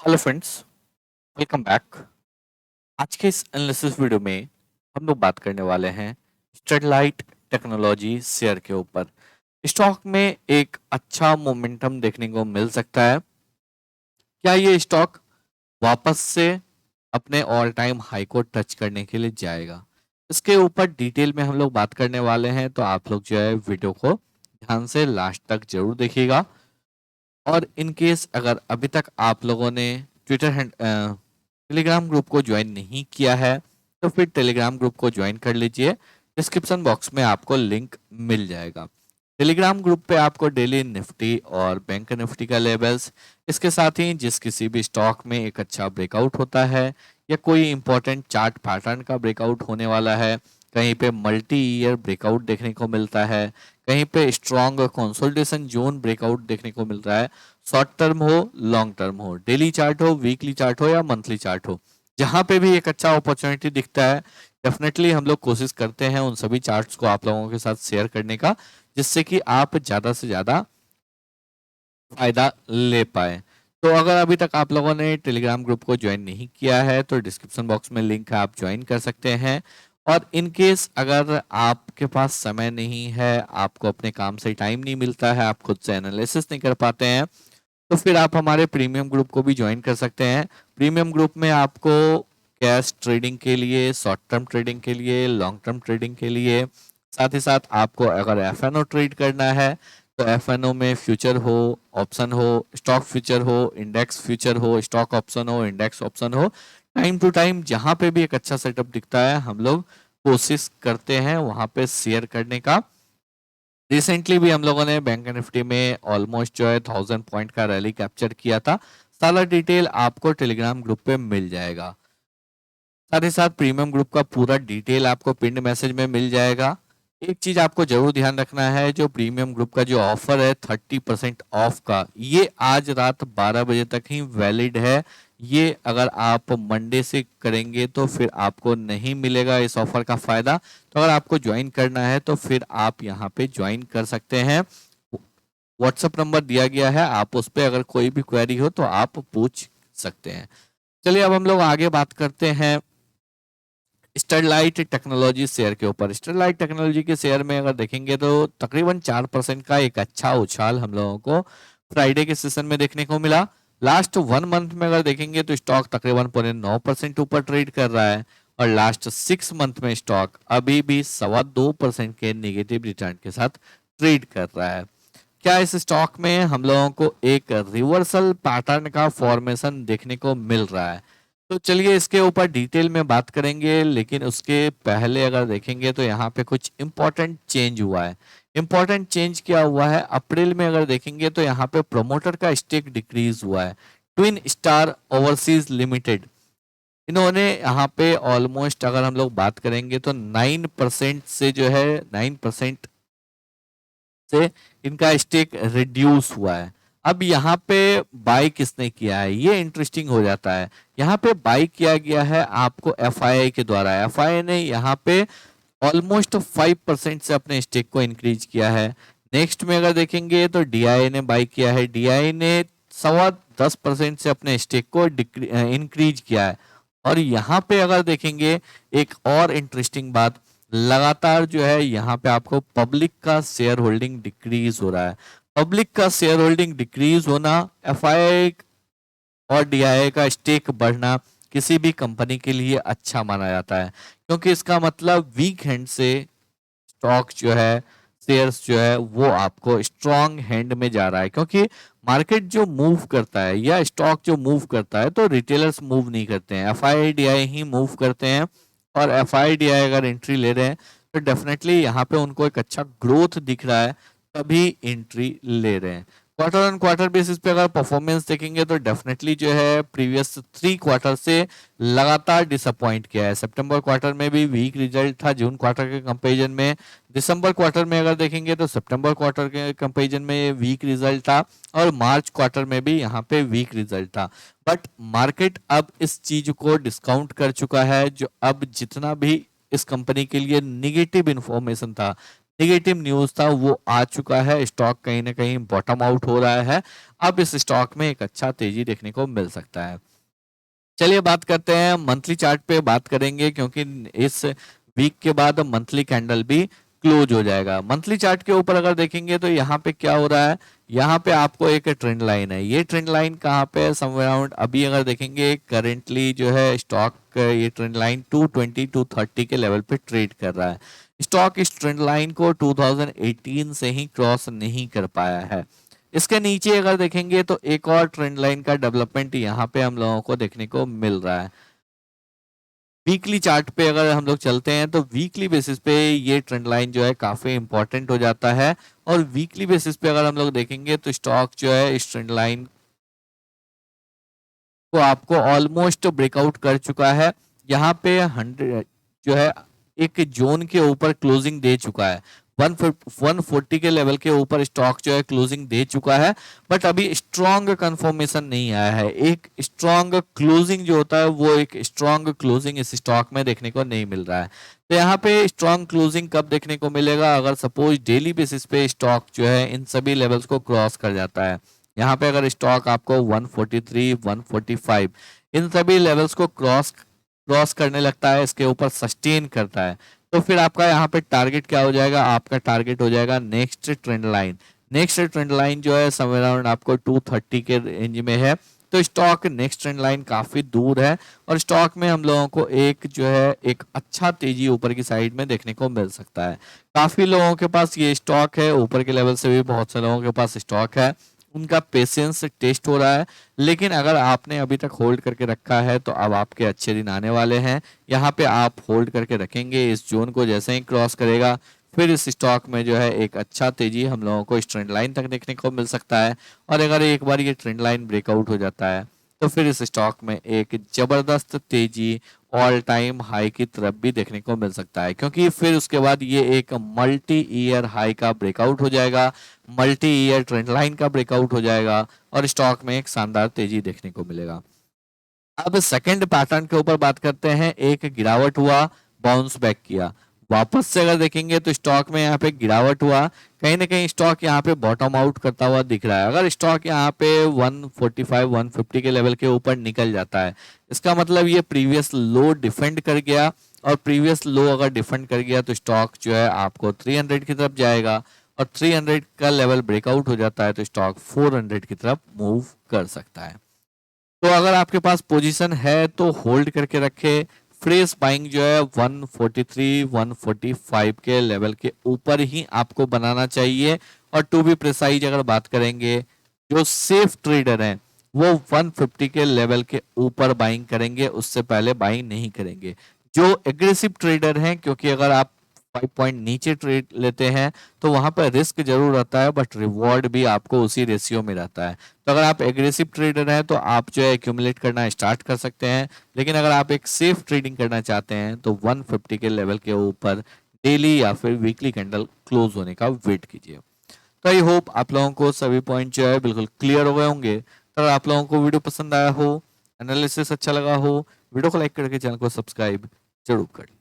Hello friends, welcome back. आज के इस एनालिसिस वीडियो में हम लोग बात करने वाले हैं स्टरलाइट टेक्नोलॉजी शेयर के ऊपर। स्टॉक में एक अच्छा मोमेंटम देखने को मिल सकता है। क्या ये स्टॉक वापस से अपने ऑल टाइम हाई को टच करने के लिए जाएगा? इसके ऊपर डिटेल में हम लोग बात करने वाले हैं, तो आप लोग जो है वीडियो को ध्यान से लास्ट तक जरूर देखिएगा। और इन केस अगर अभी तक आप लोगों ने ट्विटर टेलीग्राम ग्रुप को ज्वाइन नहीं किया है तो फिर टेलीग्राम ग्रुप को ज्वाइन कर लीजिए। डिस्क्रिप्शन बॉक्स में आपको लिंक मिल जाएगा। टेलीग्राम ग्रुप पे आपको डेली निफ्टी और बैंक निफ्टी का लेवल्स, इसके साथ ही जिस किसी भी स्टॉक में एक अच्छा ब्रेकआउट होता है या कोई इंपॉर्टेंट चार्ट पैटर्न का ब्रेकआउट होने वाला है, कहीं पे मल्टी ईयर ब्रेकआउट देखने को मिलता है, कहीं पे स्ट्रॉन्ग कंसोलिडेशन जोन ब्रेकआउट देखने को मिल रहा है, शॉर्ट टर्म हो लॉन्ग टर्म हो, डेली चार्ट हो, वीकली चार्ट हो या मंथली चार्ट हो, जहां पे भी एक अच्छा अपॉर्चुनिटी दिखता है, डेफिनेटली हम लोग कोशिश करते हैं उन सभी चार्ट्स को आप लोगों के साथ शेयर करने का, जिससे कि आप ज़्यादा से ज़्यादा फायदा ले पाए। तो अगर अभी तक आप लोगों ने टेलीग्राम ग्रुप को ज्वाइन नहीं किया है तो डिस्क्रिप्शन बॉक्स में लिंक है, आप ज्वाइन कर सकते हैं। और इन केस अगर आपके पास समय नहीं है, आपको अपने काम से टाइम नहीं मिलता है, आप खुद से एनालिसिस नहीं कर पाते हैं, तो फिर आप हमारे प्रीमियम ग्रुप को भी ज्वाइन कर सकते हैं। प्रीमियम ग्रुप में आपको कैश ट्रेडिंग के लिए, शॉर्ट टर्म ट्रेडिंग के लिए, लॉन्ग टर्म ट्रेडिंग के लिए, साथ ही साथ आपको अगर एफएनओ ट्रेड करना है तो एफएनओ में फ्यूचर हो, ऑप्शन हो, स्टॉक फ्यूचर हो, इंडेक्स फ्यूचर हो, स्टॉक ऑप्शन हो, इंडेक्स ऑप्शन हो, टाइम टू टाइम जहां पे भी एक अच्छा सेटअप दिखता है हम लोग कोशिश करते हैं वहां पे शेयर करने का। रिसेंटली भी हम लोगों ने बैंक निफ्टी में ऑलमोस्ट जो है 1000 पॉइंट का रैली कैप्चर किया था। सारा डिटेल आपको टेलीग्राम ग्रुप पे मिल जाएगा। साथ ही साथ प्रीमियम ग्रुप का पूरा डिटेल आपको पिंड मैसेज में मिल जाएगा। एक चीज आपको जरूर ध्यान रखना है, जो प्रीमियम ग्रुप का जो ऑफर है 30% ऑफ का, ये आज रात 12 बजे तक ही वैलिड है। ये अगर आप मंडे से करेंगे तो फिर आपको नहीं मिलेगा इस ऑफर का फायदा। तो अगर आपको ज्वाइन करना है तो फिर आप यहाँ पे ज्वाइन कर सकते हैं। व्हाट्सएप नंबर दिया गया है, आप उस पर अगर कोई भी क्वेरी हो तो आप पूछ सकते हैं। चलिए अब हम लोग आगे बात करते हैं स्टरलाइट टेक्नोलॉजी शेयर के ऊपर। स्टरलाइट टेक्नोलॉजी के शेयर में अगर देखेंगे तो तकरीबन 4% का एक अच्छा उछाल हम लोगों को फ्राइडे के सेशन में देखने को मिला। लास्ट 1 मंथ में अगर देखेंगे तो स्टॉक तकरीबन 9% ऊपर ट्रेड कर रहा है और लास्ट 6 मंथ में स्टॉक अभी भी 2.25% के नेगेटिव रिटर्न के साथ ट्रेड कर रहा है। क्या इस स्टॉक में हम लोगों को एक रिवर्सल पैटर्न का फॉर्मेशन देखने को मिल रहा है? तो चलिए इसके ऊपर डिटेल में बात करेंगे, लेकिन उसके पहले अगर देखेंगे तो यहाँ पे कुछ इंपॉर्टेंट चेंज हुआ है। इंपॉर्टेंट चेंज क्या हुआ है? अप्रैल में अगर देखेंगे तो यहाँ पे प्रोमोटर का स्टेक डिक्रीज हुआ है। ट्विन स्टार ओवरसीज लिमिटेड, इन्होंने यहाँ पे ऑलमोस्ट अगर हम लोग बात करेंगे तो 9% से जो है 9% से इनका स्टेक रिड्यूस हुआ है। अब यहाँ पे बाय किसने किया है, ये इंटरेस्टिंग हो जाता है। यहाँ पे बाय किया गया है आपको एफआईआई के द्वारा। एफआईआई ने यहाँ पे ऑलमोस्ट 5% से अपने स्टेक को इंक्रीज किया है। नेक्स्ट में अगर देखेंगे तो डीआई ने बाय किया है, डीआई ने 10.25% से अपने स्टेक को इंक्रीज किया है। और यहाँ पे अगर देखेंगे एक और इंटरेस्टिंग बात, लगातार जो है यहाँ पे आपको पब्लिक का शेयर होल्डिंग डिक्रीज हो रहा है। पब्लिक का शेयर होल्डिंग डिक्रीज होना, एफआईआई और डीआईआई का स्टेक बढ़ना किसी भी कंपनी के लिए अच्छा माना जाता है, क्योंकि इसका मतलब वीक हैंड से स्टॉक जो है, शेयर्स जो है वो आपको स्ट्रॉन्ग हैंड में जा रहा है। क्योंकि मार्केट जो मूव करता है या स्टॉक जो मूव करता है तो रिटेलर्स मूव नहीं करते हैं, एफआईडीआई ही मूव करते हैं। और एफआईडीआई अगर एंट्री ले रहे हैं तो डेफिनेटली यहाँ पे उनको एक अच्छा ग्रोथ दिख रहा है, तभी एंट्री ले रहे हैं। क्वार्टर ऑन क्वार्टर बेसिस पे अगर परफॉर्मेंस देखेंगे तो डेफिनेटली जो है प्रीवियस 3 क्वार्टर से लगातार डिसअपॉइंट किया है। सितंबर क्वार्टर में भी वीक रिजल्ट था जून क्वार्टर के कंपैरिजन में। दिसंबर क्वार्टर में अगर देखेंगे तो सितंबर क्वार्टर के कंपैरिजन में वीक रिजल्ट था। और मार्च क्वार्टर में भी यहाँ पे वीक रिजल्ट था। बट मार्केट अब इस चीज को डिस्काउंट कर चुका है, जो अब जितना भी इस कंपनी के लिए निगेटिव इंफॉर्मेशन था, नेगेटिव न्यूज था वो आ चुका है, स्टॉक कहीं ना कहीं बॉटम आउट हो रहा है। अब इस स्टॉक में एक अच्छा तेजी देखने को मिल सकता है। चलिए बात करते हैं मंथली चार्ट पे बात करेंगे, क्योंकि इस वीक के बाद मंथली कैंडल भी क्लोज हो जाएगा। मंथली चार्ट के ऊपर अगर देखेंगे तो यहाँ पे क्या हो रहा है, यहाँ पे आपको एक ट्रेंड लाइन है। ये ट्रेंड लाइन कहाँ पे है, समवेयर अराउंड, अभी अगर देखेंगे करेंटली जो है स्टॉक ये ट्रेंड लाइन 220 230 के लेवल पे ट्रेड कर रहा है। स्टॉक इस ट्रेंड लाइन को 2018 से ही क्रॉस नहीं कर पाया है। इसके नीचे अगर देखेंगे तो एक और ट्रेंड लाइन का डेवलपमेंट यहाँ पे हम लोगों को देखने को मिल रहा है। वीकली चार्ट पे अगर हम लोग चलते हैं तो वीकली बेसिस पे ये ट्रेंड लाइन जो है काफी इंपॉर्टेंट हो जाता है, और वीकली बेसिस पे अगर हम लोग देखेंगे तो स्टॉक जो है इस ट्रेंड लाइन को आपको ऑलमोस्ट ब्रेकआउट कर चुका है। यहाँ पे 100 जो है एक जोन के ऊपर क्लोजिंग दे चुका है। 140 के लेवल के ऊपर स्टॉक जो है क्लोजिंग दे चुका है, बट अभी स्ट्रॉन्ग कंफर्मेशन नहीं आया है। एक स्ट्रॉन्ग क्लोजिंग जो होता है वो एक स्ट्रॉन्ग क्लोजिंग इस स्टॉक में देखने को नहीं मिल रहा है। तो यहाँ पे स्ट्रॉन्ग क्लोजिंग कब देखने को मिलेगा, अगर सपोज डेली बेसिस पे स्टॉक जो है इन सभी लेवल्स को क्रॉस कर जाता है। यहाँ पे अगर स्टॉक आपको 143 145 इन सभी लेवल्स को क्रॉस क्रॉस करने लगता है, इसके ऊपर सस्टेन करता है, तो फिर आपका यहाँ पे टारगेट क्या हो जाएगा, आपका टारगेट हो जाएगा next trend line. Next trend line जो है समवेयर अराउंड आपको 230 के रेंज में है। तो स्टॉक नेक्स्ट ट्रेंड लाइन काफी दूर है, और स्टॉक में हम लोगों को एक जो है एक अच्छा तेजी ऊपर की साइड में देखने को मिल सकता है। काफी लोगों के पास ये स्टॉक है, ऊपर के लेवल से भी बहुत से लोगों के पास स्टॉक है, उनका पेशेंस टेस्ट हो रहा है। लेकिन अगर आपने अभी तक होल्ड करके रखा है तो अब आपके अच्छे दिन आने वाले हैं। यहाँ पे आप होल्ड करके रखेंगे, इस जोन को जैसे ही क्रॉस करेगा फिर इस स्टॉक में जो है एक अच्छा तेजी हम लोगों को इस ट्रेंड लाइन तक देखने को मिल सकता है। और अगर एक बार ये ट्रेंड लाइन ब्रेकआउट हो जाता है तो फिर इस स्टॉक में एक जबरदस्त तेजी ऑल टाइम हाई की तरफ भी देखने को मिल सकता है, क्योंकि फिर उसके बाद ये एक मल्टी ईयर हाई का ब्रेकआउट हो जाएगा, मल्टी ईयर ट्रेंड लाइन का ब्रेकआउट हो जाएगा, और स्टॉक में एक शानदार तेजी देखने को मिलेगा। अब सेकंड पैटर्न के ऊपर बात करते हैं। एक गिरावट हुआ, बाउंस बैक किया, वापस से अगर देखेंगे तो स्टॉक में यहाँ पे गिरावट हुआ, कहीं ना कहीं स्टॉक यहाँ पे बॉटम आउट करता हुआ दिख रहा है। अगर स्टॉक यहाँ पे 145 150 के लेवल के ऊपर निकल जाता है, इसका मतलब ये प्रीवियस लो डिफेंड कर गया, और प्रीवियस लो अगर डिफेंड कर गया तो स्टॉक जो है आपको 300 की तरफ जाएगा, और 300 का लेवल ब्रेकआउट हो जाता है तो स्टॉक 400 की तरफ मूव कर सकता है। तो अगर आपके पास पोजीशन है तो होल्ड करके रखे। फ्रेश बाइंग जो है 143 145 के लेवल के ऊपर ही आपको बनाना चाहिए। और टू बी प्रिसाइज अगर बात करेंगे, जो सेफ ट्रेडर हैं वो 150 के लेवल के ऊपर बाइंग करेंगे, उससे पहले बाइंग नहीं करेंगे। जो एग्रेसिव ट्रेडर हैं, क्योंकि अगर आप 5 पॉइंट नीचे ट्रेड लेते हैं तो वहां पर रिस्क जरूर रहता है, बट रिवॉर्ड भी आपको उसी रेशियो में रहता है। तो अगर आप एग्रेसिव ट्रेडर हैं तो आप जो है एक्यूमुलेट करना स्टार्ट कर सकते हैं, लेकिन अगर आप एक सेफ ट्रेडिंग करना चाहते हैं तो 150 के लेवल के ऊपर डेली या फिर वीकली कैंडल क्लोज होने का वेट कीजिए। तो आई होप आप लोगों को सभी पॉइंट जो है बिल्कुल क्लियर हो गए होंगे। तो अगर आप लोगों को वीडियो पसंद आया हो, एनालिसिस अच्छा लगा हो, वीडियो को लाइक करके चैनल को सब्सक्राइब जरूर करें।